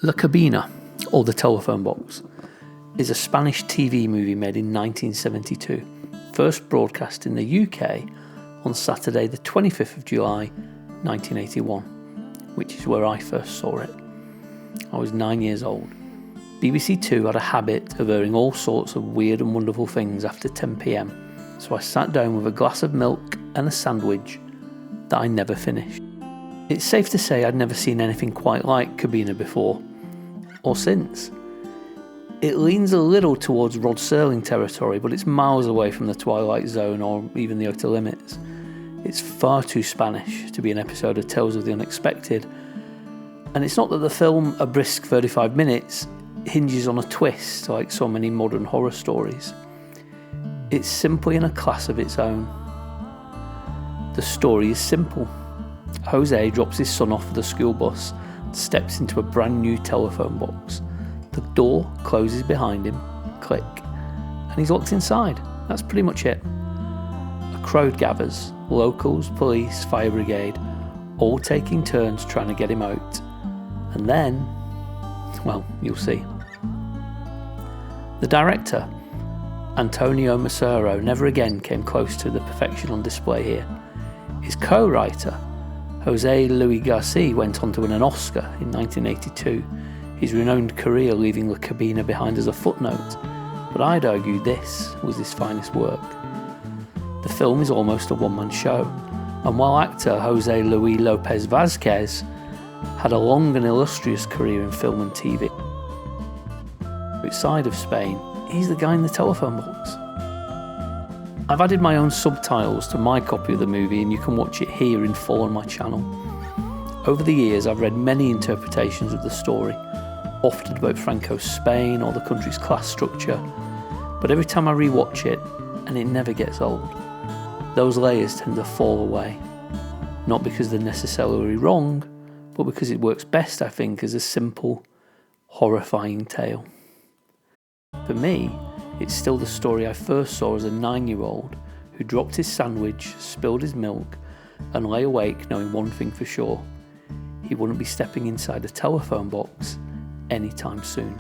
La Cabina, or The Telephone Box, is a Spanish TV movie made in 1972, first broadcast in the UK on Saturday the 25th of July 1981, which is where I first saw it. I was 9 years old. BBC Two had a habit of airing all sorts of weird and wonderful things after 10 p.m, so I sat down with a glass of milk and a sandwich that I never finished. It's safe to say I'd never seen anything quite like Cabina before, or since. It leans a little towards Rod Serling territory, but it's miles away from the Twilight Zone or even the Outer Limits. It's far too Spanish to be an episode of Tales of the Unexpected, and it's not that the film, a brisk 35 minutes, hinges on a twist like so many modern horror stories. It's simply in a class of its own. The story is simple. Jose drops his son off at the school bus and steps into a brand new telephone box. The door closes behind him, click, and he's locked inside. That's pretty much it. A crowd gathers, locals, police, fire brigade, all taking turns trying to get him out. And then, well, you'll see. The director, Antonio Macero, never again came close to the perfection on display here. His co-writer, Jose Luis Garcia, went on to win an Oscar in 1982, his renowned career leaving La Cabina behind as a footnote, but I'd argue this was his finest work. The film is almost a one-man show, and while actor Jose Luis Lopez Vazquez had a long and illustrious career in film and TV, outside of Spain, he's the guy in the telephone box. I've added my own subtitles to my copy of the movie, and you can watch it here in full on my channel. Over the years, I've read many interpretations of the story, often about Franco's Spain or the country's class structure, but every time I rewatch it, and it never gets old, those layers tend to fall away. Not because they're necessarily wrong, but because it works best, I think, as a simple, horrifying tale. For me, it's still the story I first saw as a 9-year-old who dropped his sandwich, spilled his milk, and lay awake knowing one thing for sure: he wouldn't be stepping inside a telephone box anytime soon.